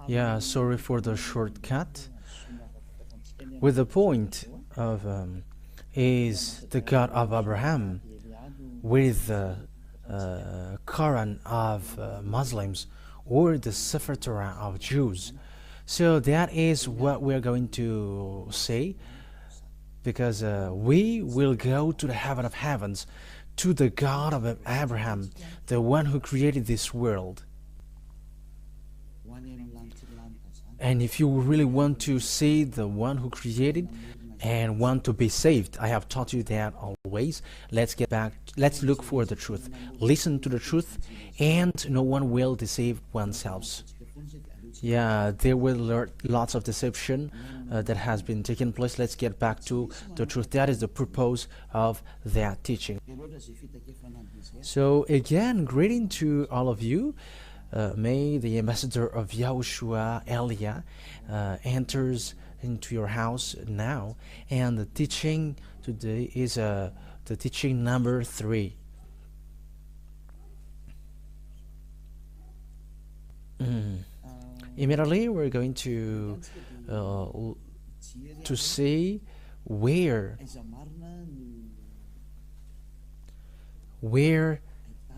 Yeah, sorry for the shortcut. With the point of is the God of Abraham with the Quran of Muslims or the SEFER TORAT of Jews. So that is what we're going to say, because we will go to the heaven of heavens, to the God of Abraham, the one who created this world. And if you really want to see the one who created and want to be saved, I have taught you that always. Let's get back, let's look for the truth. Listen to the truth, and no one will deceive oneself. Yeah, there were lots of deception that has been taking place. Let's get back to the truth. That is the purpose of that teaching. So again, greeting to all of you. May the ambassador of YAHOSHUAH, Elia, enters into your house now. And the teaching today is the teaching number 3. Immediately we're going to see where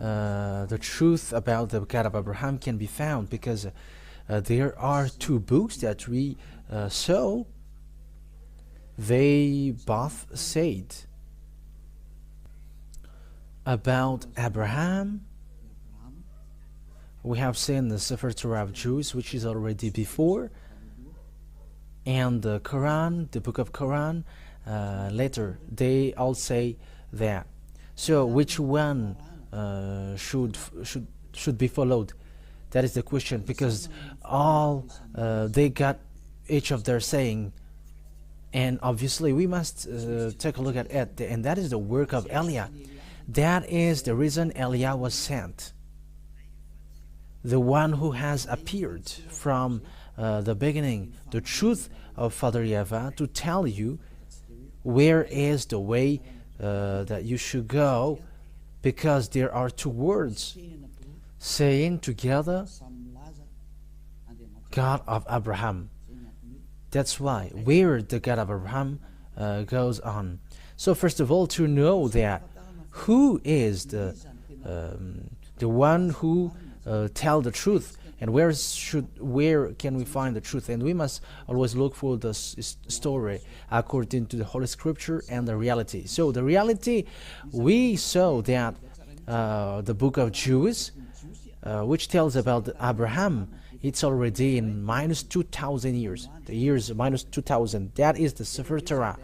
the truth about the God of Abraham can be found, because there are 2 books that we saw. They both said about Abraham. We have seen the SEFER TORAT of Jews, which is already before, and the Quran, the book of Quran, later. They all say that. So which one should be followed? That is the question, because all they got each of their saying, and obviously we must take a look at it, and that is the work of Elia. That is the reason Elia was sent, the one who has appeared from the beginning, the truth of Father YAHVAH, to tell you where is the way that you should go, because there are 2 words saying together, God of Abraham. That's why where the God of Abraham goes on. So first of all, to know that who is the one who tell the truth, and where can we find the truth? And we must always look for the story according to the Holy Scripture and the reality. So the reality, we saw that the book of Jews, which tells about Abraham, it's already in minus 2,000 years. The years minus 2,000. That is the SEFER TORAT.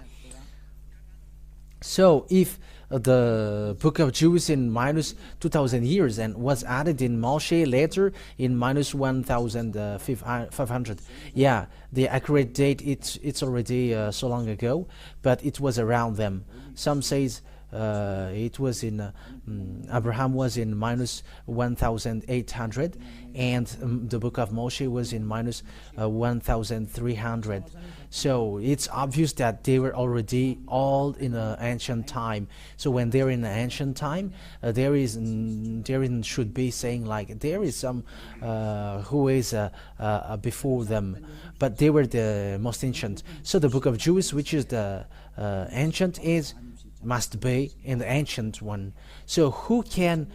So if the book of Jews in minus 2,000 years and was added in Moshe later in minus 1,500, yeah, the accurate date, it's already so long ago, but it was around them. Some says it was in Abraham was in minus 1,800, and the book of Moshe was in minus 1,300. So it's obvious that they were already all in an ancient time. So when they're in an ancient time, there should be saying like there is some who is before them, but they were the most ancient. So the book of Jews, which is the ancient, must be in the ancient one. So who can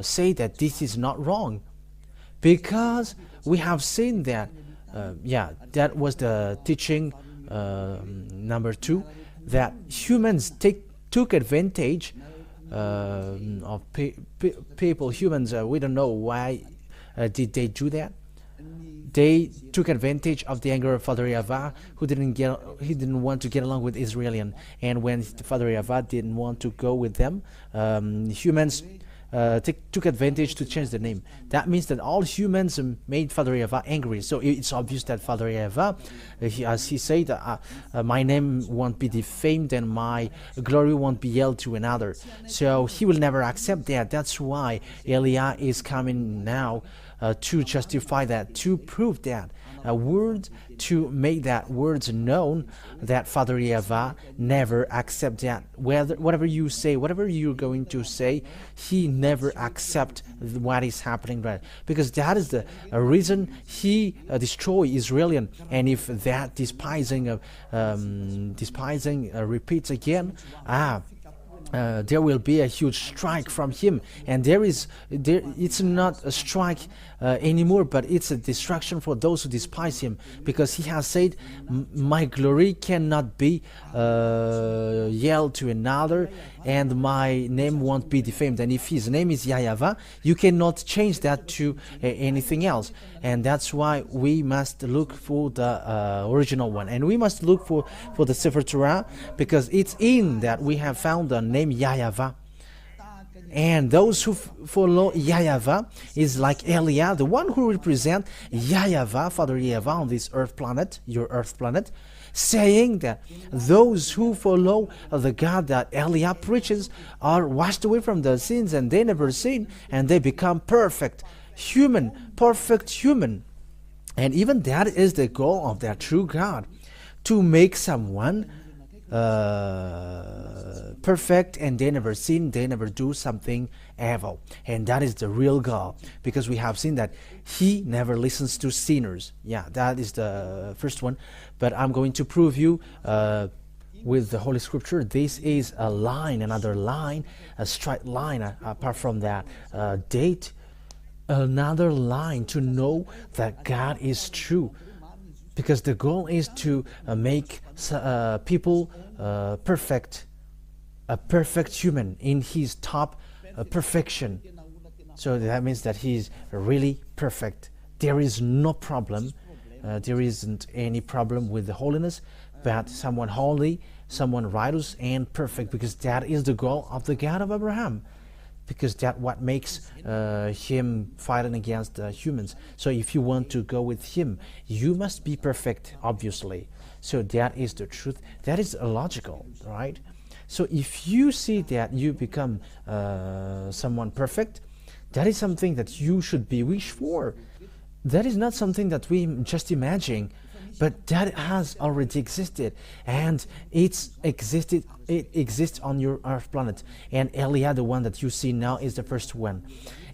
say that this is not wrong? Because we have seen that, that was the teaching number 2, that humans took advantage of people. Humans, we don't know why did they do that. They took advantage of the anger of Father YAHVAH, who didn't want to get along with Israelian, and when Father YAHVAH didn't want to go with them, humans took advantage to change the name. That means that all humans made Father YAHVAH angry. So it's obvious that Father YAHVAH, as he said, my name won't be defamed and my glory won't be yelled to another. So he will never accept that. That's why Elia is coming now to justify that, to prove that a word to make that word known, that Father YAHVAH never accept that. Whatever you say, whatever you're going to say, he never accept what is happening, right? Because that is the reason he destroy Israelian. And if that despising repeats again, there will be a huge strike from him, and it's not a strike anymore, but it's a destruction for those who despise him, because he has said, my glory cannot be yelled to another, and my name won't be defamed. And if his name is YAHVAH, you cannot change that to anything else. And that's why we must look for the original one, and we must look for the SEFER TORAT, because it's in that we have found the name YAHVAH. And those who follow YAHVAH is like Eliah, the one who represents YAHVAH, Father YAHVAH on this earth planet, your earth planet, saying that those who follow the God that Eliah preaches are washed away from their sins, and they never sin, and they become perfect human. And even that is the goal of that true God, to make someone perfect, and they never sin, they never do something evil. And that is the real goal, because we have seen that he never listens to sinners. Yeah, that is the first one. But I'm going to prove you with the Holy Scripture. This is a line, another line, a straight line, apart from that date, another line to know that God is true. Because the goal is to make people perfect, a perfect human in his top perfection. So that means that he is really perfect. There is no problem. There isn't any problem with the holiness, but someone holy, someone righteous and perfect, because that is the goal of the God of Abraham. Because that's what makes him fighting against humans. So if you want to go with him, you must be perfect, obviously. So that is the truth. That is logical, right? So if you see that you become someone perfect, that is something that you should be wished for. That is not something that we just imagine, but that has already existed, and it exists on your earth planet. And Eliah, the one that you see now, is the first one.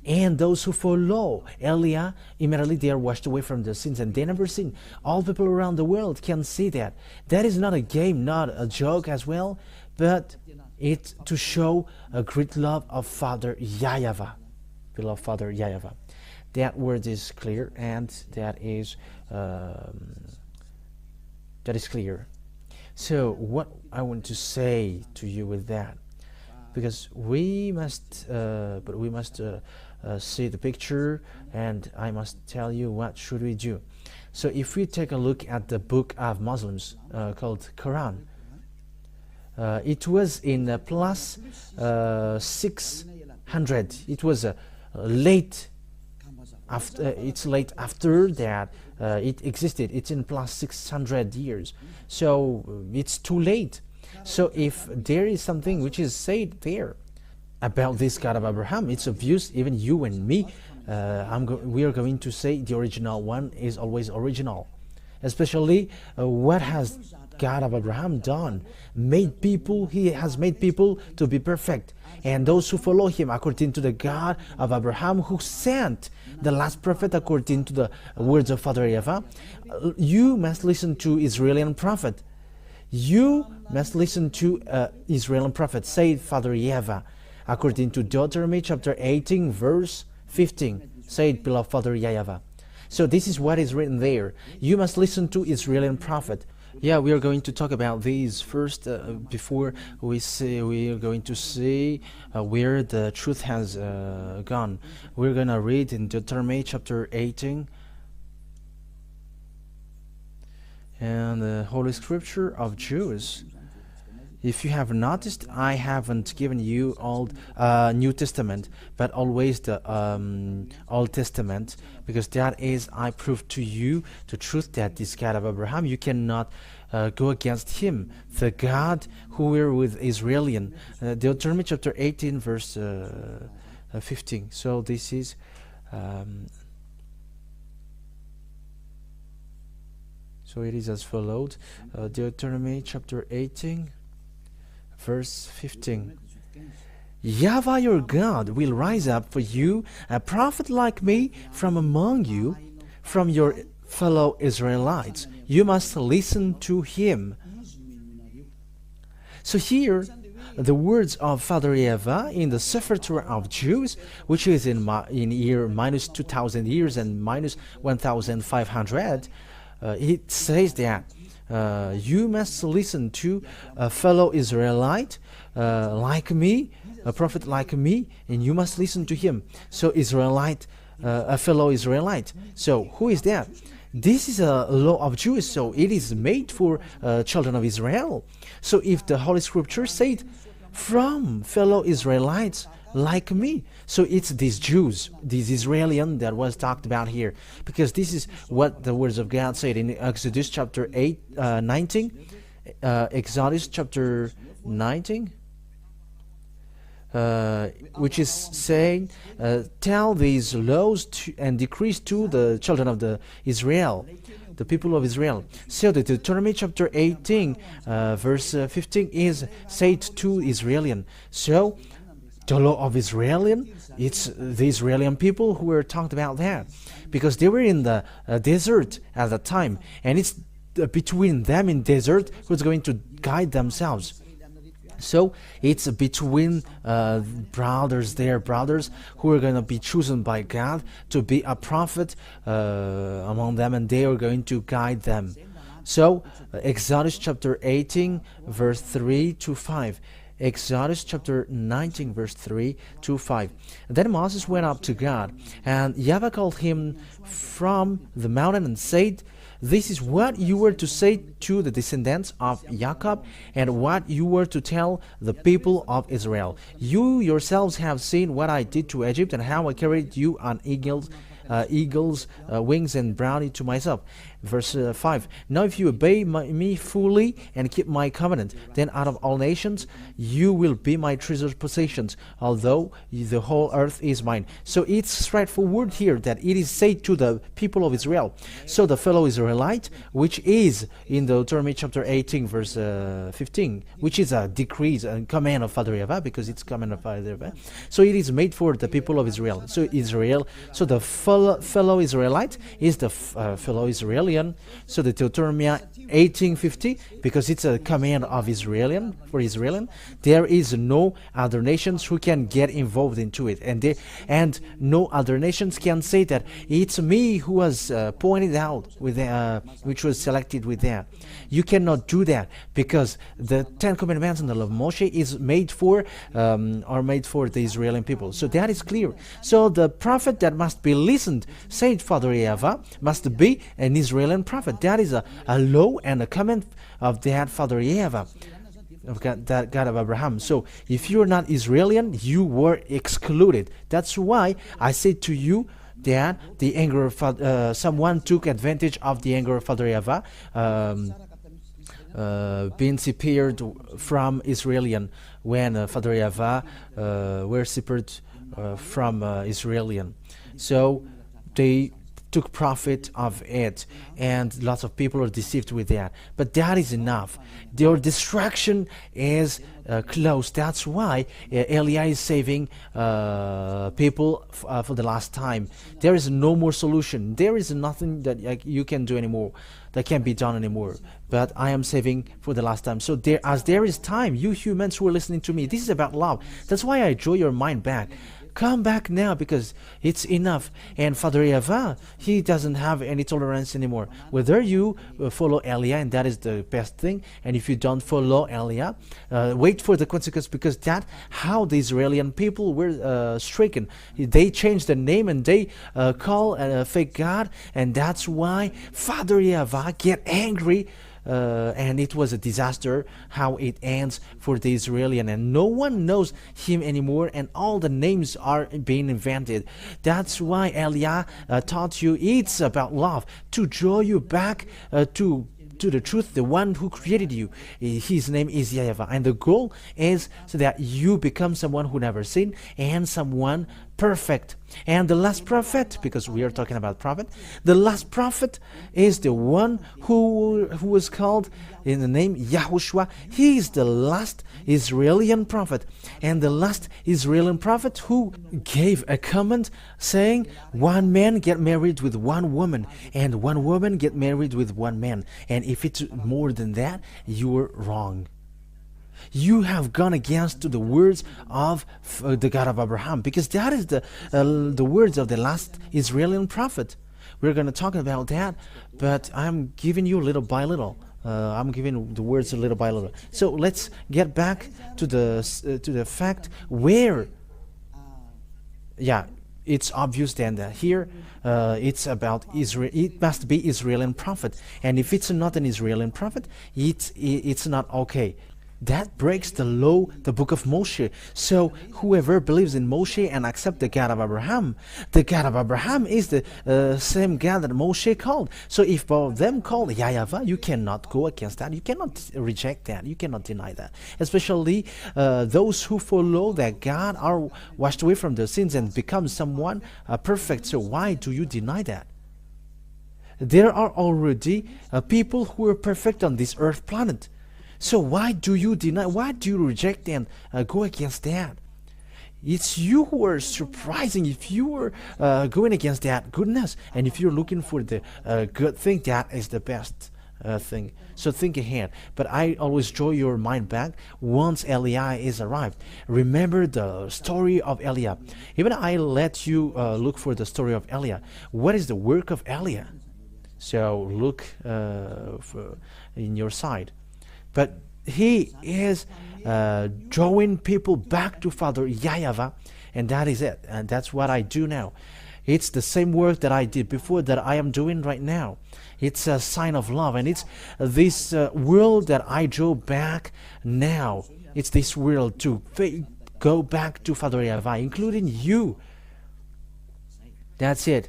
And those who follow Eliah, immediately they are washed away from their sins, and they never sin. All people around the world can see that. That is not a game, not a joke as well, but it's to show a great love of Father YAHVAH, beloved Father YAHVAH. That word is clear, and that is clear. So what I want to say to you with that, because we must see the picture, and I must tell you what should we do. So if we take a look at the book of Muslims called Quran, it was in plus 600. It was late. It's late after that it existed. It's in plus 600 years, so it's too late. So if there is something which is said there about this God of Abraham, it's obvious. Even you and me, we are going to say the original one is always original. Especially what has God of Abraham done? He has made people to be perfect, and those who follow him according to the God of Abraham, who sent the last prophet according to the words of Father YAHVAH. You must listen to Israeli prophet. You must listen to Israeli prophet, said Father YAHVAH, according to Deuteronomy chapter 18 verse 15, said beloved Father YAHVAH. So this is what is written there. You must listen to Israeli prophet. Yeah, we are going to talk about these first before we are going to see where the truth has gone. We're going to read in Deuteronomy chapter 18, and the Holy Scripture of Jews. If you have noticed, I haven't given you Old New Testament, but always the Old Testament, because that is, I prove to you the truth that this God of Abraham, you cannot go against him, the God who were with Israelian. Deuteronomy chapter 18 verse 15. So this is So it is as followed. Deuteronomy chapter 18, verse 15. YAHVAH your God will rise up for you a prophet like me from among you, from your fellow Israelites. You must listen to him. So here, the words of Father YAHVAH in the SEFER TORAT of Jews, which is in year minus 2,000 years and minus 1,500, it says that you must listen to a fellow Israelite like me, a prophet like me, and you must listen to him. So Israelite, a fellow Israelite. So who is that? This is a law of Jews, so it is made for children of Israel. So if the Holy Scripture said, from fellow Israelites like me, so it's these Jews, these Israelian that was talked about here, because this is what the words of God said in Exodus chapter 19, Exodus chapter 19, which is saying, tell these laws and decrees to the children of the Israel, the people of Israel. So the Deuteronomy chapter 18, verse 15 is said to Israelian. So the law of Israelian, it's the Israelian people who were talked about that, because they were in the desert at the time, and it's between them in desert who's going to guide themselves. So it's between brothers who are going to be chosen by God to be a prophet among them, and they are going to guide them. So Exodus chapter 18 verse 3 to 5. Exodus chapter 19 verse 3 to 5. Then Moses went up to God, and YAHVAH called him from the mountain and said, this is what you were to say to the descendants of Jacob, and what you were to tell the people of Israel. You yourselves have seen what I did to Egypt, and how I carried you on eagles' wings and brought it to myself. Verse 5. Now if you obey me fully and keep my covenant, then out of all nations you will be my treasured possessions, although the whole earth is mine. So it's straightforward here that it is said to the people of Israel. So the fellow Israelite, which is in the Deuteronomy chapter 18 verse 15, which is a decree and command of Father YAHVAH, because it's command of Father YAHVAH. So it is made for the people of Israel. So the fellow Israelite is the fellow Israelian. So the Deuteronomy 18:50, because it's a command of Israelian, for Israelian, there is no other nations who can get involved into it, and no other nations can say that it's me who was pointed out with which was selected with that. You cannot do that, because the 10 Commandments and the law of Moshe is made for are made for the Israeli people. So that is clear. So the prophet that must be listened, said Father YAHVAH, must be an Israeli prophet. That is a law and a command of that Father YAHVAH, of God, that God of Abraham. So if you are not Israelian, you were excluded. That's why I said to you that the anger of someone took advantage of the anger of Father YAHVAH, being separated from Israelian, when Father YAHVAH were separated from Israelian. So they took profit of it, and lots of people are deceived with that. But that is enough. Their destruction is close. That's why Elia is saving people for the last time. There is no more solution. There is nothing that you can do anymore, that can be done anymore. But I am saving for the last time. So as there is time, you humans who are listening to me, this is about love. That's why I draw your mind back. Come back now, because it's enough. And Father YAHVAH, he doesn't have any tolerance anymore. Whether you follow Elia, and that is the best thing, and if you don't follow Elia, wait for the consequence, because that's how the Israeli people were stricken. They changed the name, and they call a fake God, and that's why Father YAHVAH get angry. And it was a disaster how it ends for the Israelian, and no one knows him anymore, and all the names are being invented. That's why Elia taught you it's about love, to draw you back to the truth, the one who created you. His name is YAHVAH, and the goal is so that you become someone who never sinned, and someone perfect. And the last prophet, because we are talking about prophet, the last prophet is the one who was called in the name YAHOSHUAH. He is the last Israeli prophet, and the last Israeli prophet who gave a command saying one man get married with one woman, and one woman get married with one man, and if it's more than that, you're wrong. You have gone against to the words of the God of Abraham, because that is the words of the last Israeli prophet. We're going to talk about that, but I'm giving you little by little. I'm giving the words little by little. So let's get back to the fact where, yeah, it's obvious then that here it's about Israel. It must be Israeli prophet, and if it's not an Israeli prophet, it's not okay. That breaks the law, the book of Moshe. So whoever believes in Moshe and accepts the God of Abraham, the God of Abraham is the same God that Moshe called. So if both of them called YAHVAH, you cannot go against that. You cannot reject that. You cannot deny that. Especially those who follow that God are washed away from their sins and become someone perfect. So why do you deny that? There are already people who are perfect on this earth planet. So why do you deny, why do you reject and go against that? It's you who are surprising if you are going against that goodness. And if you're looking for the good thing, that is the best thing. So think ahead. But I always draw your mind back once Eliah is arrived. Remember the story of Eliah. Even I let you look for the story of Eliah. What is the work of Eliah? So look in your side. But he is drawing people back to Father YAHVAH, and that is it. And that's what I do now. It's the same work that I did before that I am doing right now. It's a sign of love, and it's this world that I draw back now. It's this world to go back to Father YAHVAH, including you. That's it.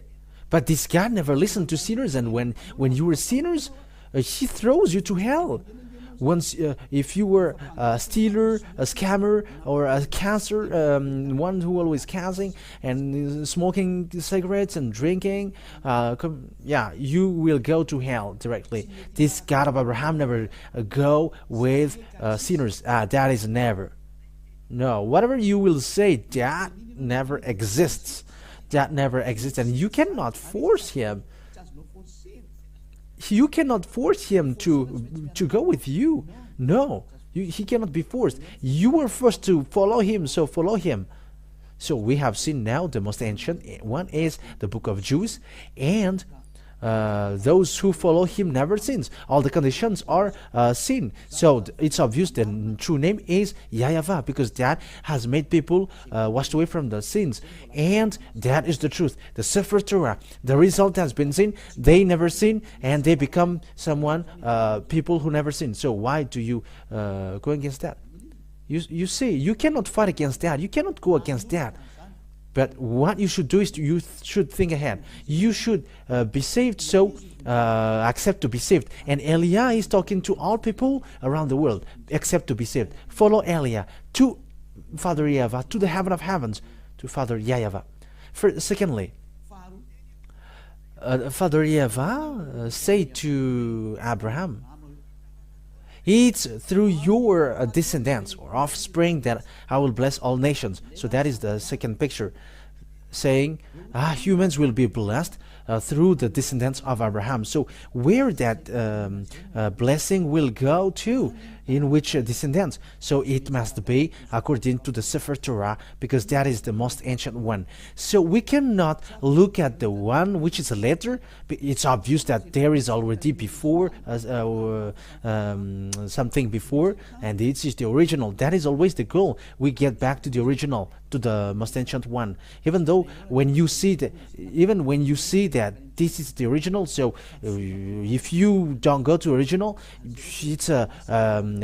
But this God never listened to sinners, and when you were sinners, he throws you to hell. Once, if you were a stealer, a scammer, or a cancer, one who always canceling and smoking cigarettes and drinking, yeah, you will go to hell directly. This God of Abraham never go with sinners. That is never. No, whatever you will say, that never exists. That never exists, and you cannot force him. You cannot force him to go with you. No, he cannot be forced. You were forced to follow him, so follow him. So we have seen now the most ancient one is the book of Jude, and those who follow him never sins. All the conditions are sin. So it's obvious the true name is YAHVAH, because that has made people washed away from the sins, and that is the truth. The SEFER TORAT, the result has been seen. They never sin, and they become someone, people who never sin. So why do you go against that? You see, you cannot fight against that. You cannot go against that. But what you should do is you should think ahead. You should be saved, so accept to be saved. And Eliah is talking to all people around the world, accept to be saved. Follow Eliah to Father YAHVAH, to the heaven of heavens, to Father YAHVAH. Secondly, Father YAHVAH say to Abraham, it's through your descendants or offspring that I will bless all nations. So that is the second picture, saying humans will be blessed through the descendants of Abraham. So where that blessing will go to, in which descendants? So it must be according to the SEFER TORAT, because that is the most ancient one. So we cannot look at the one which is a letter. It's obvious that there is already before something before, and it is the original. That is always the goal. We get back to the original, to the most ancient one. Even though when you see that, that this is the original, so if you don't go to original, it's a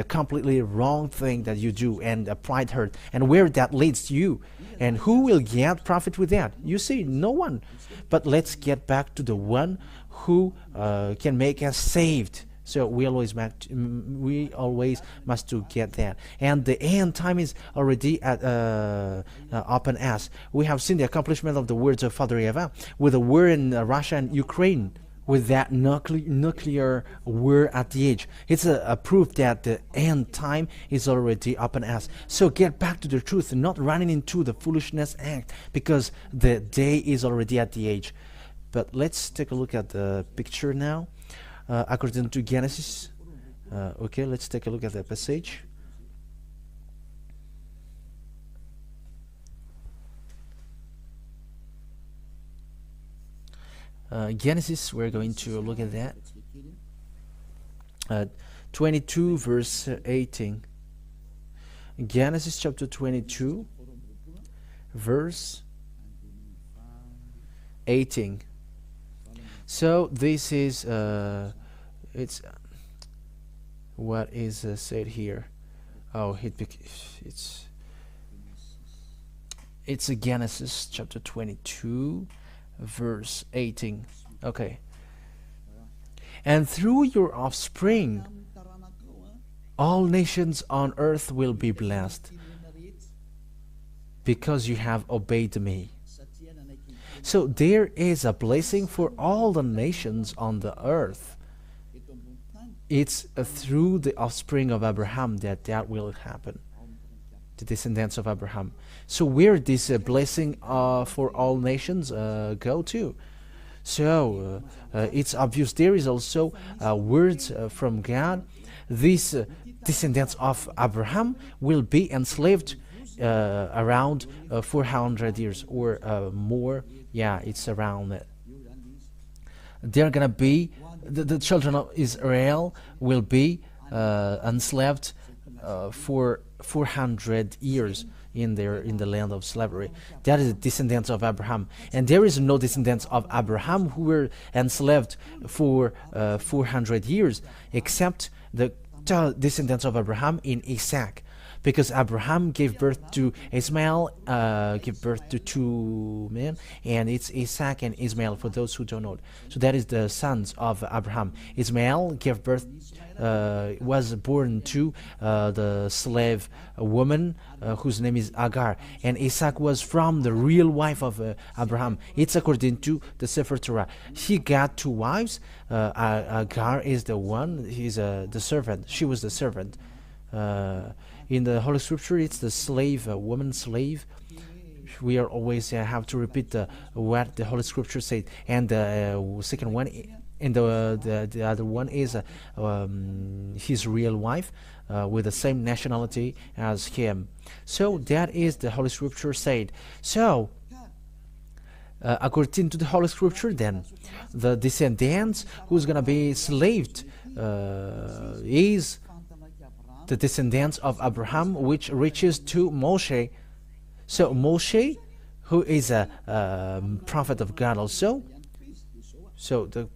completely wrong thing that you do, and a pride hurt, and where that leads you, and who will get profit with that? You see, no one. But let's get back to the one who can make us saved. So we always must to get that. And the end time is already at open as. We have seen the accomplishment of the words of Father YAHVAH with the war in Russia and Ukraine, with that nuclear war at the edge. It's a proof that the end time is already open as. So get back to the truth, not running into the foolishness act, because the day is already at the edge. But let's take a look at the picture now. According to Genesis, okay, let's take a look at the passage. Genesis, we're going to look at that. 22 verse 18. Genesis chapter 22 verse 18. So this is it's what is said here. Oh, it's a Genesis chapter 22 verse 18. Okay. And through your offspring all nations on earth will be blessed, because you have obeyed me. So there is a blessing for all the nations on the earth. It's through the offspring of Abraham that will happen, the descendants of Abraham. So where this blessing for all nations go to? So it's obvious there is also words from God. These descendants of Abraham will be enslaved around 400 years or more. Yeah, it's around it. They're gonna be the children of Israel will be enslaved for 400 years in the land of slavery. That is the descendants of Abraham, and there is no descendants of Abraham who were enslaved for 400 years, except the descendants of Abraham in Isaac, because Abraham gave birth to Ismail, gave birth to two men, and it's Isaac and Ismail for those who don't know. So that is the sons of Abraham. Ismail gave birth, was born to the slave woman whose name is Agar, and Isaac was from the real wife of Abraham. It's according to the SEFER TORAT. He got two wives. Agar is the one. He's the servant. She was the servant. In the Holy Scripture, it's the slave, woman slave. We are always have to repeat what the Holy Scripture said. And the second one, and the other one is his real wife with the same nationality as him. So that is the Holy Scripture said. So according to the Holy Scripture, then the descendants who's gonna be slaved is the descendants of Abraham, which reaches to Moshe. So Moshe, who is a prophet of God also. So the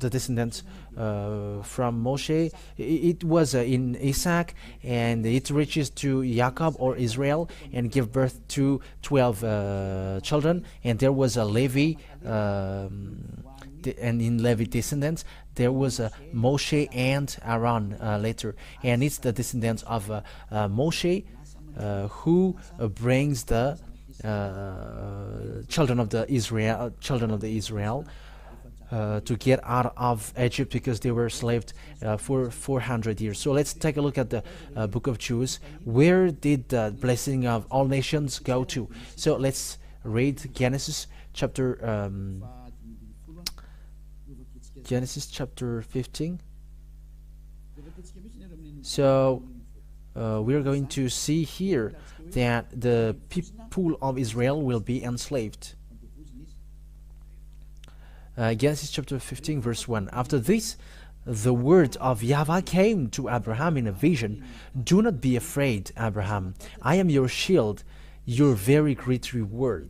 descendants from Moshe, it was in Isaac, and it reaches to Jacob or Israel and give birth to 12 children. And there was a Levi, and in Levi descendants there was Moshe and Aaron later, and it's the descendants of Moshe who brings the children of the Israel to get out of Egypt, because they were enslaved for 400 years. So let's take a look at the book of Jude. Where did the blessing of all nations go to? So let's read Genesis chapter 15. So we're going to see here that the people of Israel will be enslaved. Genesis chapter 15 verse 1. After this, the word of YAHVAH came to Abraham in a vision. Do not be afraid, Abraham. I am your shield, your very great reward.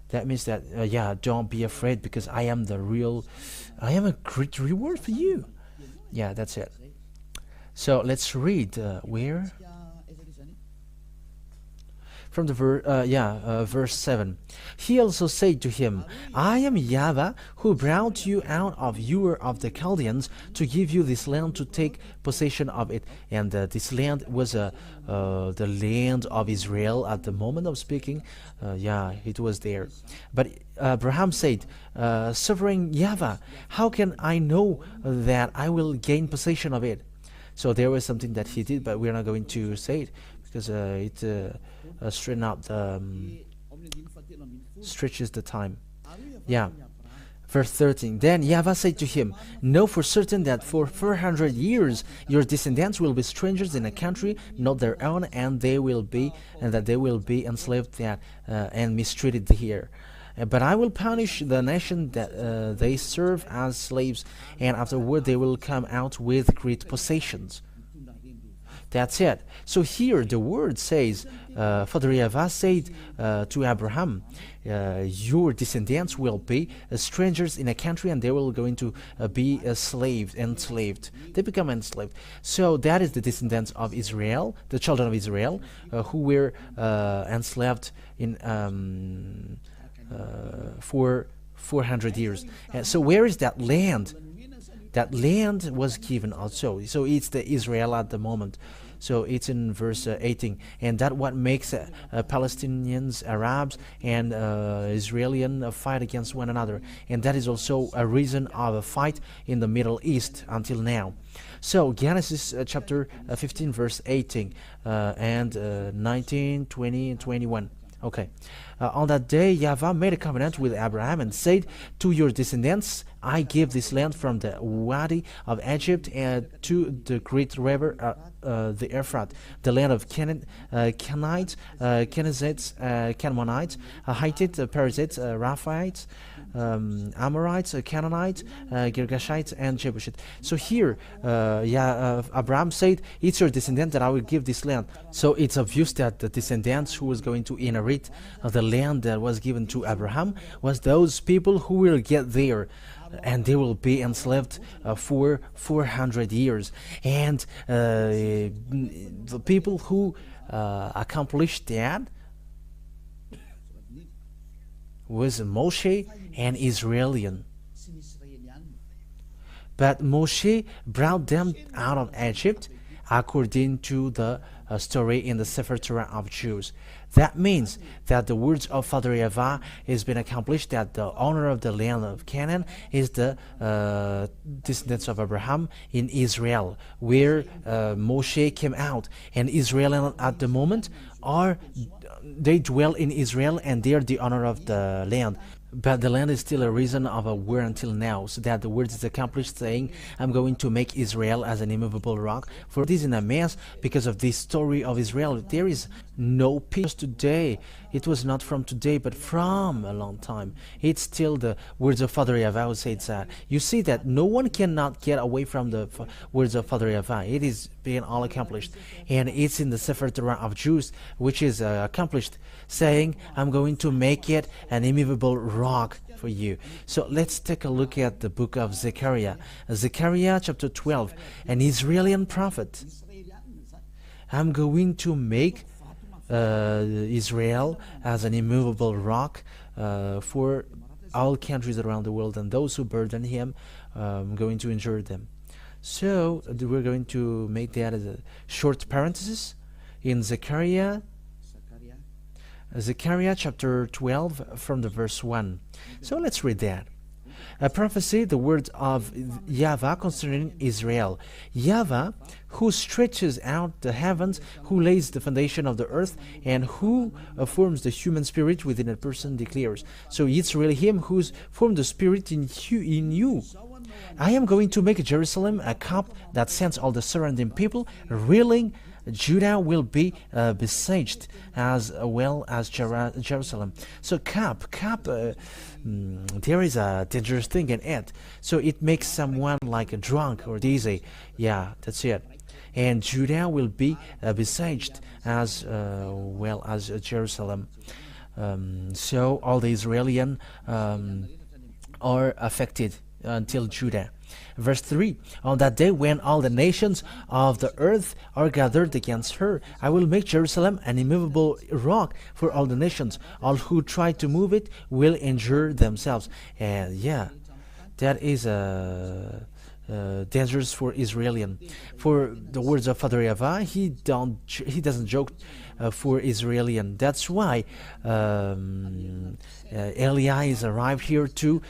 That means that, don't be afraid, because I am a great reward for you. Yeah, that's it. So let's read where. from the verse 7. He also said to him, I am YAHVAH, who brought you out of Ur of the Chaldeans to give you this land to take possession of it. And this land was the land of Israel at the moment of speaking. It was there. But Abraham said, Sovereign YAHVAH, how can I know that I will gain possession of it? So there was something that he did, but we're not going to say it because it straighten out the stretches the time. Verse 13. Then YAHVAH said to him, Know for certain that for 400 years your descendants will be strangers in a country not their own, and that they will be enslaved and mistreated here. But I will punish the nation that they serve as slaves, and afterward they will come out with great possessions. That's it. So here the word says, Father YAHVAH said to Abraham, your descendants will be strangers in a country, and they will going to be enslaved. They become enslaved. So that is the descendants of Israel, the children of Israel, who were enslaved in for 400 years. So where is that land? That land was given also. So it's the Israel at the moment. So it's in verse 18. And that what makes Palestinians, Arabs, and Israelian fight against one another. And that is also a reason of a fight in the Middle East until now. So Genesis chapter 15 verse 18 and 19, 20, and 21. Okay. On that day, YAHVAH made a covenant with Abraham and said, To your descendants I give this land from the Wadi of Egypt and to the great river, the Euphrates, the land of Canaanites, Kenizzites, Canaanites, Hittites, Perizzites, Rephaites, Amorites, Canaanites, Girgashites, and Jebusites. So here, Abraham said, it's your descendant that I will give this land. So it's obvious that the descendants who was going to inherit the land that was given to Abraham was those people who will get there, and they will be enslaved for 400 years. And the people who accomplished that was Moshe and Israelian. But Moshe brought them out of Egypt according to the story in the SEFER TORAT of Jews. That means that the words of Father YAHVAH has been accomplished, that the owner of the land of Canaan is the descendants of Abraham in Israel, where Moshe came out. And Israel at the moment they dwell in Israel, and they are the owner of the land. But the land is still a reason of a war until now, so that the word is accomplished, saying, I'm going to make Israel as an immovable rock. For it is in a mess because of this story of Israel. There is no peace today. It was not from today, but from a long time. It's still the words of Father YAHVAH who says that. You see that no one cannot get away from the words of Father YAHVAH. It is being all accomplished. And it's in the SEFER TORAT of Jews, which is accomplished, saying, I'm going to make it an immovable rock for you. So let's take a look at the book of Zechariah. Zechariah chapter 12, an Israeli prophet. I'm going to make Israel as an immovable rock for all countries around the world, and those who burden him, I'm going to injure them. So we're going to make that as a short parenthesis in Zechariah chapter 12 from the verse 1. So let's read that. A prophecy, the word of YAHVAH concerning Israel. YAHVAH, who stretches out the heavens, who lays the foundation of the earth, and who forms the human spirit within a person, declares. So it's really him who's formed the spirit in you. I am going to make Jerusalem a cup that sends all the surrounding people reeling. Judah will be besieged as well as Jerusalem. So cup, there is a dangerous thing in it. So it makes someone like a drunk or dizzy. Yeah, that's it. And Judah will be besieged as well as Jerusalem. So all the Israelians are affected until Judah. Verse 3, on that day when all the nations of the earth are gathered against her, I will make Jerusalem an immovable rock for all the nations. All who try to move it will injure themselves. And yeah, that is dangerous for Israelian. For the words of Father YAHVAH, he doesn't joke for Israelian. That's why Eli is arrived here to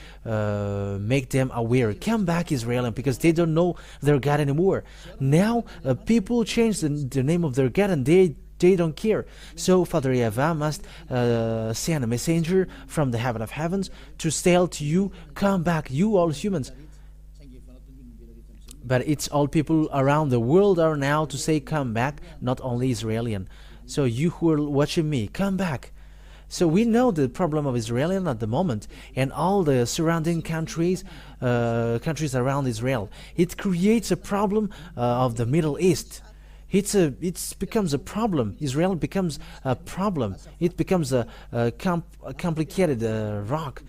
make them aware. Come back, Israelian, because they don't know their God anymore. Now people change the name of their God, and they don't care. So Father YAHVAH must send a messenger from the heaven of heavens to tell to you, come back, you all humans. But it's all people around the world are now to say come back, not only Israelian. So you who are watching me, come back. So we know the problem of Israelian at the moment, and all the surrounding countries around Israel. It creates a problem of the Middle East. It becomes a problem. Israel becomes a problem. It becomes a complicated rock.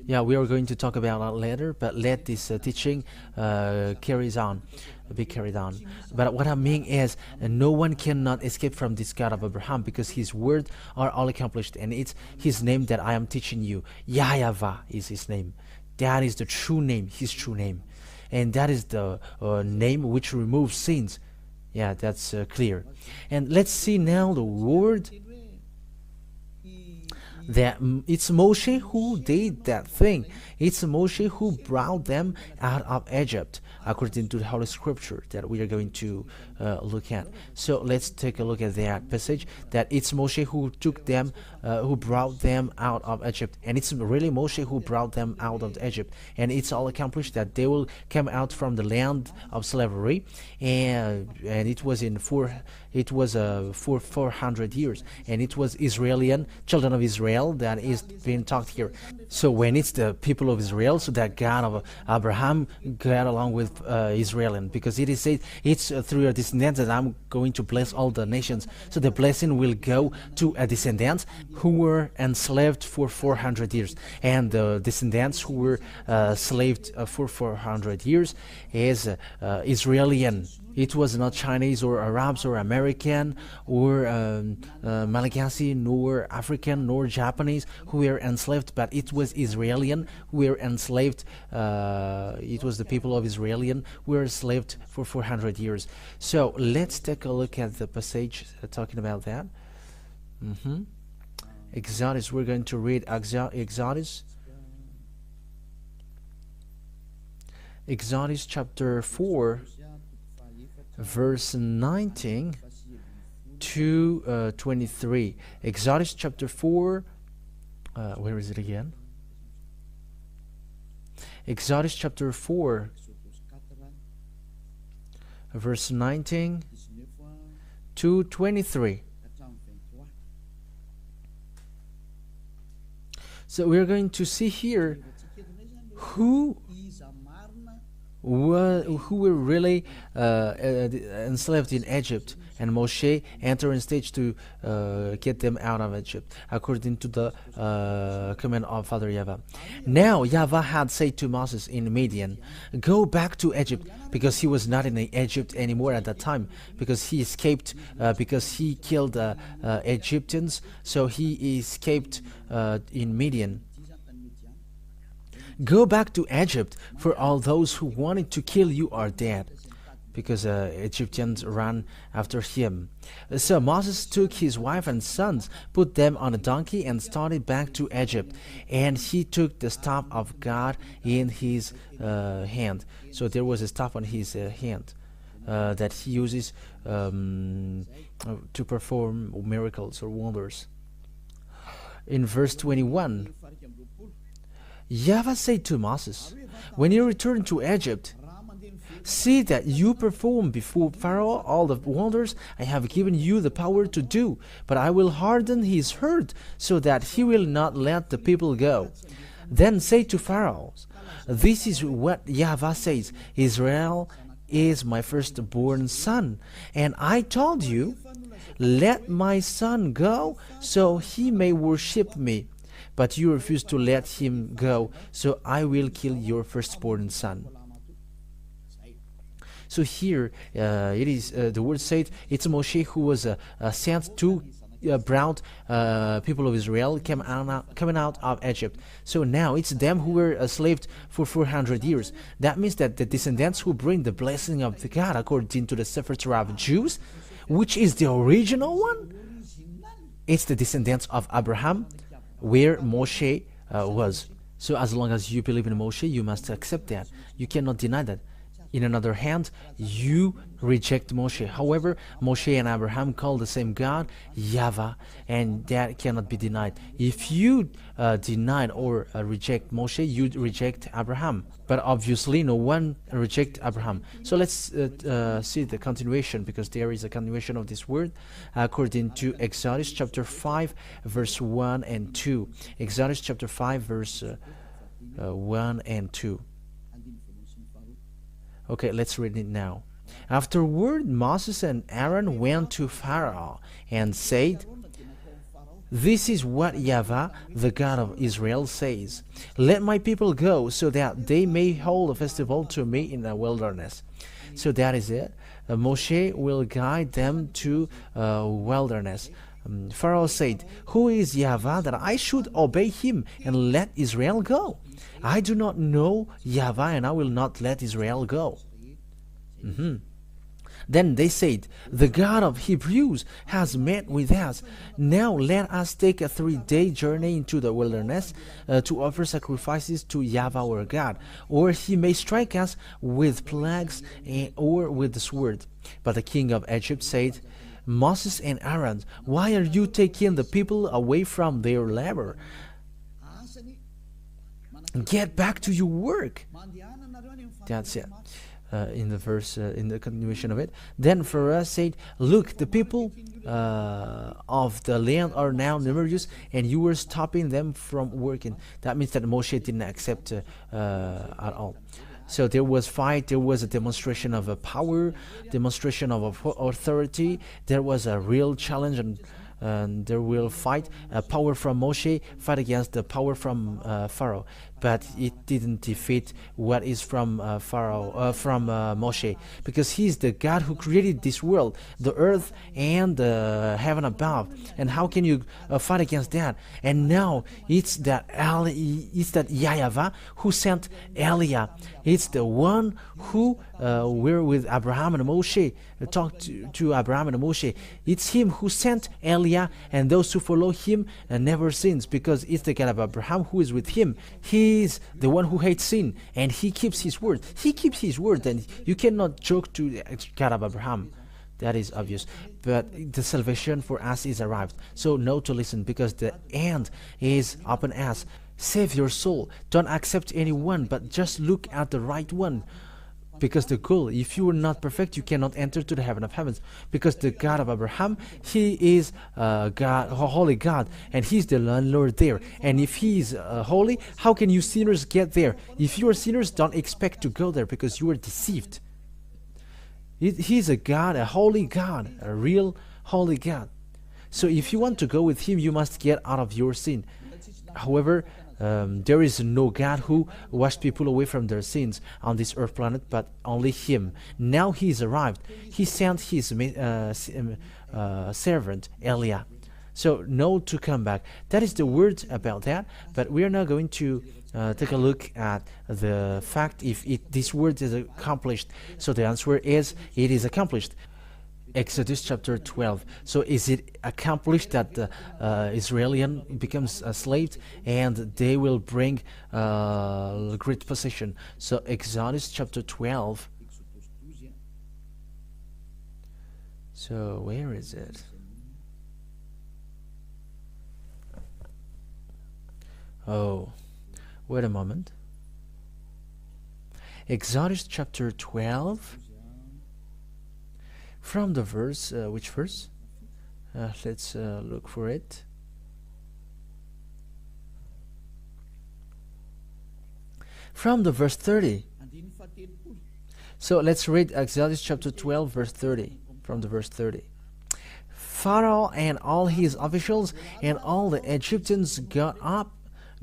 Yeah, we are going to talk about that later, but let this teaching be carried on. But what I mean is, no one cannot escape from this God of Abraham, because his words are all accomplished, and it's his name that I am teaching you. YAHVAH is his name. That is the true name, his true name. And that is the name which removes sins. Yeah, that's clear. And let's see now the word that it's Moshe who did that thing. It's Moshe who brought them out of Egypt, according to the Holy Scripture that we are going to look at. So let's take a look at that passage, that it's Moshe who took them, who brought them out of Egypt. And it's really Moshe who brought them out of Egypt. And it's all accomplished that they will come out from the land of slavery. And it was for 400 years. And it was Israelian, children of Israel, that is being talked here. So when it's the people of Israel, so that God of Abraham got along with Israelian, because it is said, it's through your descendants that I'm going to bless all the nations. So the blessing will go to a descendants who were enslaved for 400 years. And the descendants who were slaved for 400 years is Israelian. It was not Chinese or Arabs or American or Malagasy, nor African, nor Japanese who were enslaved, but it was Israelian who were enslaved. It was the people of Israelian who were enslaved for 400 years. So let's take a look at the passage talking about that. Exodus, we're going to read Exodus chapter 4, verse 19 to 23. Exodus chapter 4, where is it again? Exodus chapter 4, verse 19 to 23. So we're going to see here who were really enslaved in Egypt, and Moshe entered in stage to get them out of Egypt, according to the command of Father YAHVAH. Now YAHVAH had said to Moses in Midian, go back to Egypt, because he was not in Egypt anymore at that time, because he escaped, because he killed Egyptians, so he escaped in Midian. Go back to Egypt, for all those who wanted to kill you are dead, because Egyptians ran after him. So Moses took his wife and sons, put them on a donkey, and started back to Egypt. And he took the staff of God in his hand. So there was a staff on his hand that he uses to perform miracles or wonders. In verse 21, YAHVAH said to Moses, when you return to Egypt, see that you perform before Pharaoh all the wonders I have given you the power to do, but I will harden his heart so that he will not let the people go. Then say to Pharaoh, this is what YAHVAH says, Israel is my firstborn son, and I told you, let my son go so he may worship me. But you refuse to let him go, so I will kill your firstborn son. So here it is the word said it's Moshe who was sent to brought people of Israel coming out of Egypt. So now it's them who were enslaved for 400 years. That means that the descendants who bring the blessing of the God according to the SEFER TORAT of Jews, which is the original one, it's the descendants of Abraham, where Moshe was. So as long as you believe in Moshe, you must accept that. You cannot deny that. In another hand, you reject Moshe. However, Moshe and Abraham call the same God, YAHVAH, and that cannot be denied. If you deny or reject Moshe, you reject Abraham. But obviously, no one reject Abraham. So let's see the continuation, because there is a continuation of this word according to Exodus chapter 5, verse 1 and 2. Exodus chapter 5, verse 1 and 2. Okay, let's read it now. Afterward, Moses and Aaron went to Pharaoh and said, "This is what YAHVAH, the God of Israel, says. Let my people go, so that they may hold a festival to me in the wilderness." So that is it. Moshe will guide them to wilderness. Pharaoh said, "Who is YAHVAH that I should obey him and let Israel go? I do not know YAHVAH, and I will not let Israel go." Then they said, "The God of Hebrews has met with us. Now let us take a 3-day journey into the wilderness to offer sacrifices to YAHVAH our God, or he may strike us with plagues or with the sword." But the king of Egypt said, "Moses and Aaron, why are you taking the people away from their labor? Get back to your work." That's it. In the verse, in the continuation of it. Then Pharaoh said, "Look, the people of the land are now numerous, and you were stopping them from working." That means that Moshe didn't accept at all. So there was fight, there was a demonstration of a power, demonstration of authority, there was a real challenge, and there will fight, power from Moshe fight against the power from Pharaoh, but it didn't defeat what is from Moshe, because he's the God who created this world, the earth and the heaven above. And how can you fight against that? And now it's that YAHVAH who sent Eliah. It's the one who were with Abraham and Moshe, talked to Abraham and Moshe. It's him who sent Eliah, and those who follow him never sins, because it's the God of Abraham who is with him. He is the one who hates sin, and he keeps his word. He keeps his word, and you cannot joke to the God of Abraham. That is obvious. But the salvation for us is arrived. So know to listen, because the end is upon us. Save your soul. Don't accept anyone, but just look at the right one. Because the goal, if you are not perfect, you cannot enter to the heaven of heavens. Because the God of Abraham, he is God, a holy God, and he's the landlord there. And if he is holy, how can you sinners get there? If you are sinners, don't expect to go there, because you are deceived. He's a God, a holy God, a real holy God. So if you want to go with him, you must get out of your sin. However, there is no God who washed people away from their sins on this earth planet, but only him. Now he is arrived. He sent his servant Eliah. So know to come back. That is the word about that. But we are now going to take a look at the fact if this word is accomplished. So the answer is, it is accomplished. Exodus chapter 12. So is it accomplished that the Israelian becomes a slave and they will bring great possession? So Exodus chapter 12. So where is it? Oh, wait a moment. Exodus chapter 12. From the verse, which verse? Let's look for it. From the verse 30. So let's read Exodus chapter 12, verse 30. From the verse 30. Pharaoh and all his officials and all the Egyptians got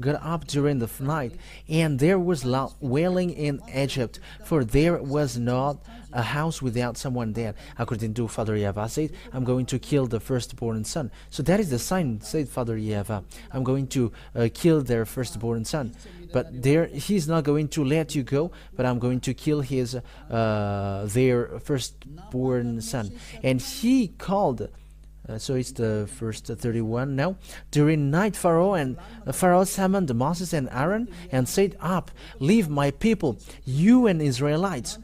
got up during the night, and there was loud wailing in Egypt, for there was not a house without someone dead. According to Father YAHVAH said, I'm going to kill the firstborn son. So that is the sign, said Father YAHVAH. I'm going to kill their firstborn son. But he's not going to let you go, but I'm going to kill their firstborn son. And he called, so it's the first 31 now. During night, Pharaoh summoned Moses and Aaron and said, up, leave my people, you and the Israelites,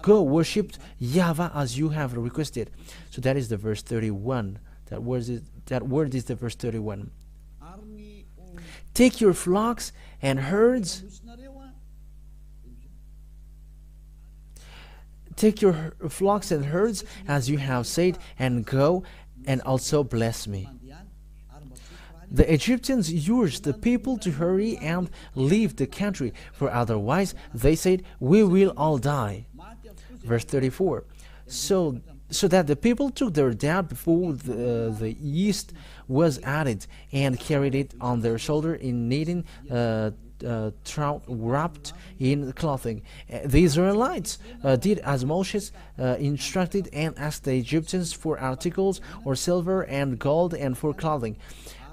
go worship YAHVAH as you have requested. So that is the verse 31. That word is the verse 31. Take your flocks and herds. Take your flocks and herds as you have said, and go and also bless me. The Egyptians urged the people to hurry and leave the country, for otherwise, they said, we will all die. Verse 34. So that the people took their doubt before the yeast was added, and carried it on their shoulder in kneading trout wrapped in clothing. The Israelites did as Moses instructed, and asked the Egyptians for articles or silver and gold and for clothing.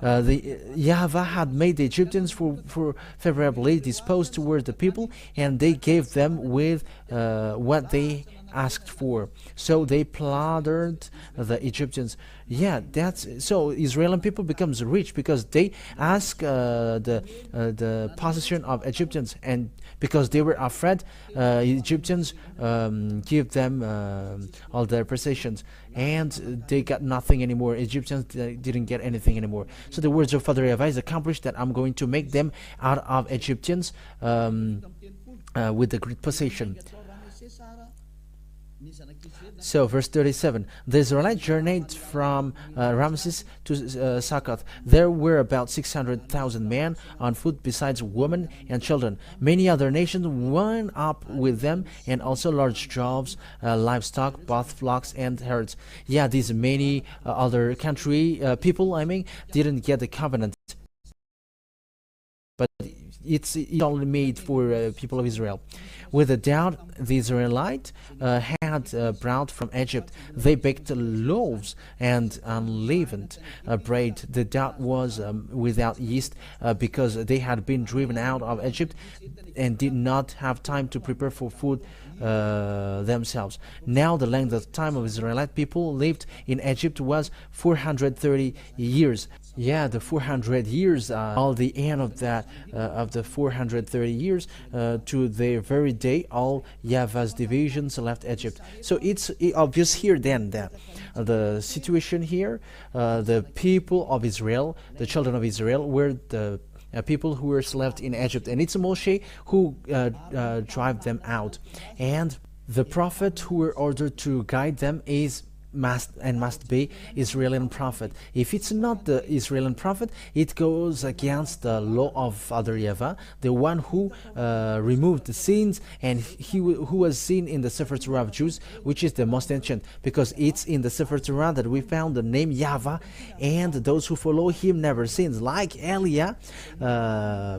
YAHVAH had made the Egyptians for favorably disposed toward the people, and they gave them with what they asked for. So they plundered the Egyptians. Yeah, that's so Israeli people becomes rich because they ask the possession of Egyptians, and because they were afraid, Egyptians give them all their possessions, and they got nothing anymore. Egyptians didn't get anything anymore. So the words of Father YAHVAH is accomplished, that I'm going to make them out of Egyptians with the great possession. So verse 37, the Israelites journeyed from Ramses to Succoth. There were about 600,000 men on foot, besides women and children. Many other nations went up with them, and also large droves, livestock, both flocks and herds. Yeah, these many other country people, didn't get the covenant, but it's only made for people of Israel. With the doubt, the Israelites had brought from Egypt, they baked loaves and unleavened bread. The doubt was without yeast, because they had been driven out of Egypt and did not have time to prepare for food themselves. Now the length of time of Israelite people lived in Egypt was 430 years. Yeah, the 400 years, all the end of that, of the 430 years, to the very day all YAHVAH's divisions left Egypt. So it's obvious here then that the situation here, the people of Israel, the children of Israel, were the people who were left in Egypt, and it's Moshe who drive them out, and the prophet who were ordered to guide them must be Israeli prophet. If it's not the Israeli prophet, it goes against the law of Father YAHVAH, the one who removed the sins, and who was seen in the SEFER TORAT of Jews, which is the most ancient, because it's in the SEFER TORAT that we found the name YAHVAH, and those who follow him never sins, like Eliah,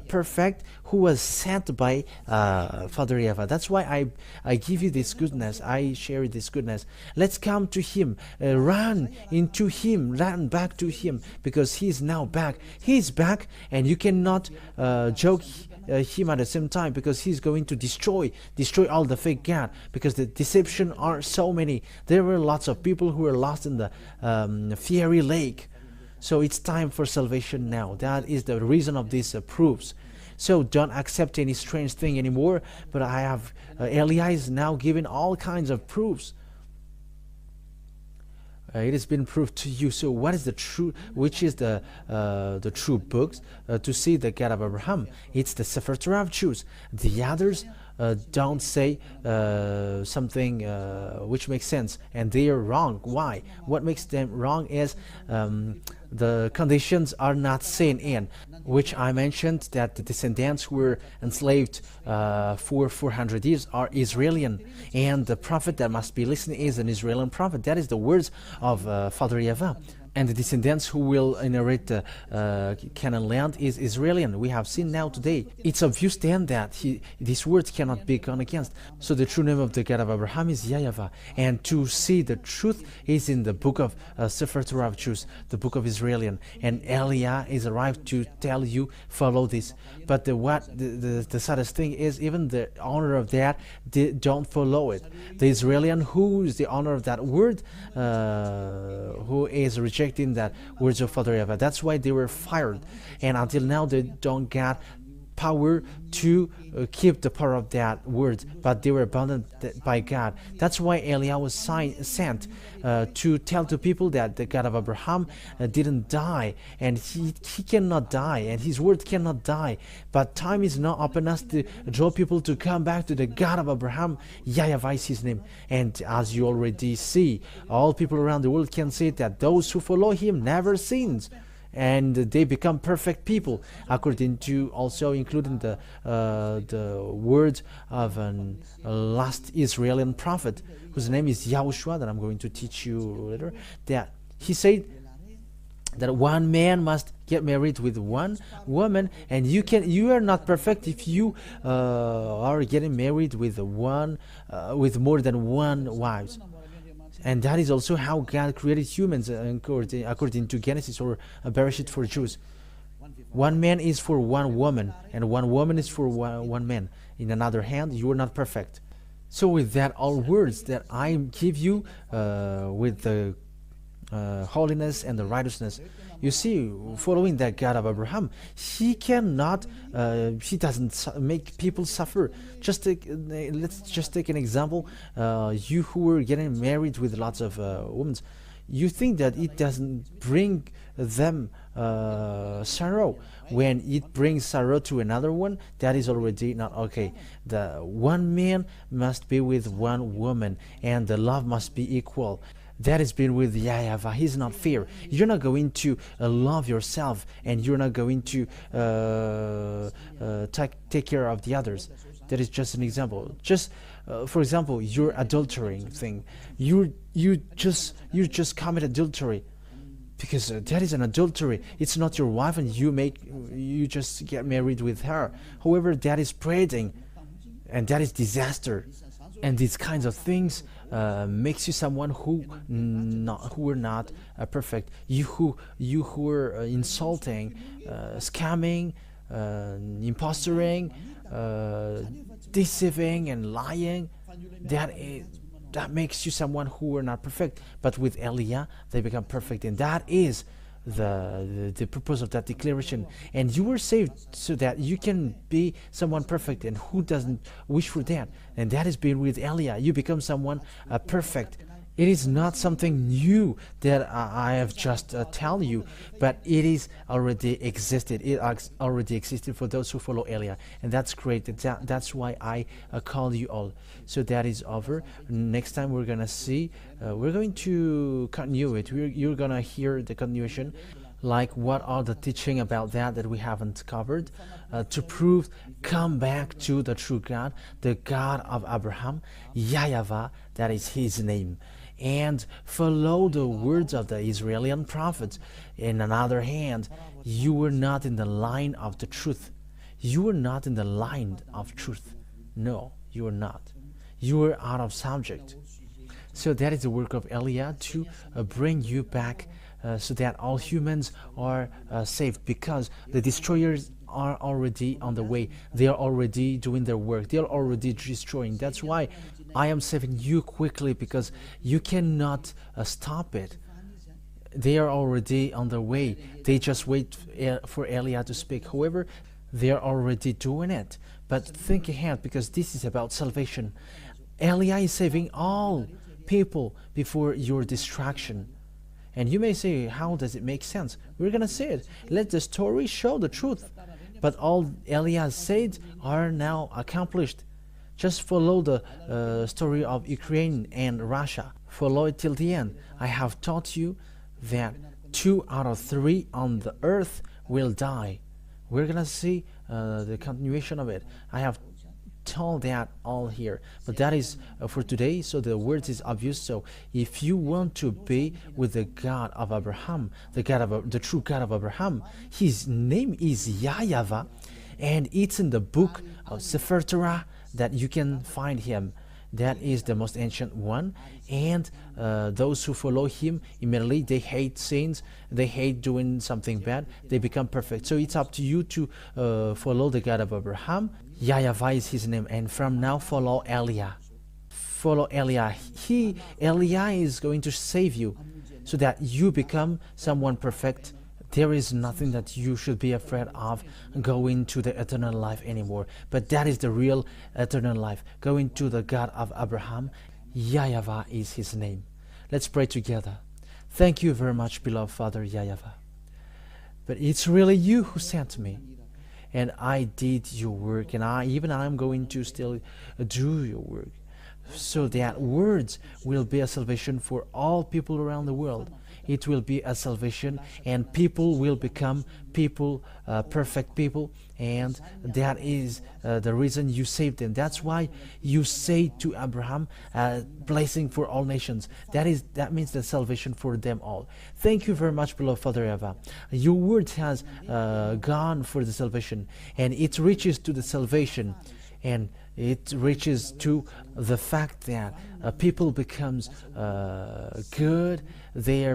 perfect, who was sent by Father YAHVAH. That's why I give you this goodness, I share this goodness. Let's come to him, run into him, run back to him, because he's now back. He's back, and you cannot joke him at the same time, because he's going to destroy all the fake God, because the deception are so many. There were lots of people who were lost in the fiery lake. So it's time for salvation now. That is the reason of these proofs. So don't accept any strange thing anymore, but I have Eliah is now giving all kinds of proofs. It has been proved to you. So what is the true, which is the true books to see the God of Abraham? It's the SEFER TORAT of Jews. The others don't say something which makes sense, and they are wrong. Why? What makes them wrong is the conditions are not seen in, which I mentioned, that the descendants who were enslaved for 400 years are Israeli, and the prophet that must be listening is an Israeli prophet. That is the words of Father YAHVAH. and the descendants who will inherit the Canaan land is Israelian. We have seen now today. It's obvious then that this word cannot be gone against. So the true name of the God of Abraham is YAHVAH. And to see the truth is in the book of SEFER TORAT of Jews, the book of Israelian. And Elia is arrived to tell you, follow this. But the saddest thing is, even the honor of that, they don't follow it. The Israelian who is the honor of that word, who is rejecting that words of Father YAHVAH. That's why they were fired, and until now they don't get power to keep the power of that word, but they were abandoned by God. That's why Elia was sent to tell to people that the God of Abraham didn't die, and he cannot die, and his word cannot die. But time is now upon us to draw people to come back to the God of Abraham. YAHVAH is his name, and as you already see, all people around the world can say that those who follow him never sins, and they become perfect people, according to also including the words of a last Israeli prophet whose name is YAHOSHUAH, that I'm going to teach you later. That he said that one man must get married with one woman, and you are not perfect if you are getting married with more than one wife. And that is also how God created humans, according to Genesis or Bereshit for Jews. One man is for one woman, and one woman is for one man. In another hand, you are not perfect. So with that, all words that I give you with the holiness and the righteousness, you see, following that God of Abraham, he doesn't make people suffer. Let's just take an example. You who were getting married with lots of women, you think that it doesn't bring them sorrow. When it brings sorrow to another one, that is already not okay. The one man must be with one woman, and the love must be equal. That has been with YAHVAH. He's not fair. You're not going to love yourself, and you're not going to take care of the others. That is just an example. Just for example, your adultering thing. You just commit adultery, because that is an adultery. It's not your wife, and you just get married with her. However, that is spreading, and that is disaster. And these kinds of things makes you someone who were not perfect. You who were insulting, scamming, impostoring, deceiving and lying. That makes you someone who were not perfect. But with Elia, they become perfect, and that is the purpose of that declaration. And you were saved so that you can be someone perfect, and who doesn't wish for that? And that has been with Elia. You become someone perfect. It is not something new that I have just tell you, but it is already existed. It already existed for those who follow Elia, and that's great. That's why I call you all. So that is over. Next time we're gonna see. We're going to continue it. You're gonna hear the continuation, like what are the teaching about that we haven't covered, to prove, come back to the true God, the God of Abraham, YAHVAH, that is his name, and follow the words of the Israeli prophets. In another hand, you were not in the line of the truth. You were not in the line of truth. No, you were not. You were out of subject. So that is the work of Elia, to bring you back, so that all humans are saved, because the destroyers are already on the way. They are already doing their work. They are already destroying. That's why I am saving you quickly, because you cannot stop it. They are already on their way. They just wait for Elia to speak. However, they are already doing it. But think ahead, because this is about salvation. Elia is saving all people before your destruction. And you may say, how does it make sense? We're going to say it. Let the story show the truth. But all Elia said are now accomplished. Just follow the story of Ukraine and Russia. Follow it till the end. I have taught you that 2 out of 3 on the earth will die. We're going to see the continuation of it. I have told that all here, but that is for today. So the word is obvious. So if you want to be with the God of Abraham, the true God of Abraham, his name is YAHVAH, and it's in the book of SEFER TORAT that you can find him. That is the most ancient one, and those who follow him immediately, they hate sins, they hate doing something bad, they become perfect. So it's up to you to follow the God of Abraham. YAHVAH is his name, and from now follow Eliah. Follow Eliah. Eliah is going to save you so that you become someone perfect. There is nothing that you should be afraid of going to the eternal life anymore. But that is the real eternal life, going to the God of Abraham. YAHVAH is his name. Let's pray together. Thank you very much, beloved Father YAHVAH. But it's really you who sent me. And I did your work, and I'm going to still do your work, so that words will be a salvation for all people around the world. It will be a salvation, and people will become people, perfect people, and that is the reason you saved them. That's why you say to Abraham, blessing for all nations. That means the salvation for them all. Thank you very much, beloved Father YAHVAH. Your word has gone for the salvation, and it reaches to the salvation, and it reaches to the fact that people becomes good, they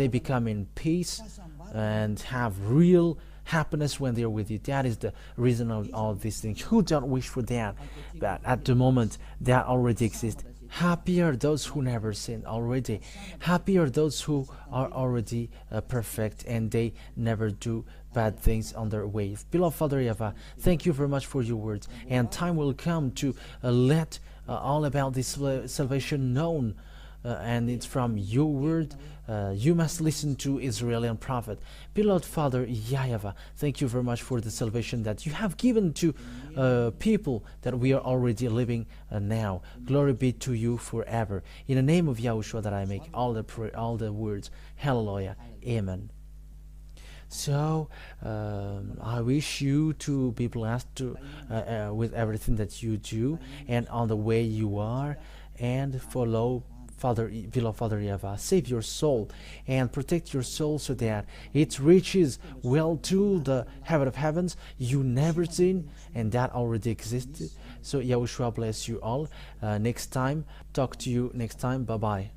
become in peace and have real happiness when they're with you. That is the reason of all these things. Who don't wish for that? But at the moment, that already exists. Happy are those who never sin already. Happy are those who are already perfect and they never do bad things on their way. Beloved Father YAHVAH, thank you very much for your words. And time will come to let all about this salvation known. And it's from your word. You must listen to Israeli prophet. Beloved Father YAHVAH, thank you very much for the salvation that you have given to people that we are already living now. Glory be to you forever. In the name of YAHOSHUAH that I make all the words. Hallelujah. Amen. So I wish you to be blessed with everything that you do and on the way you are, and follow beloved Father YAHVAH. Save your soul and protect your soul so that it reaches well to the heaven of heavens you never seen, and that already existed. So YAHOSHUAH bless you all. Next time, talk to you next time. Bye bye.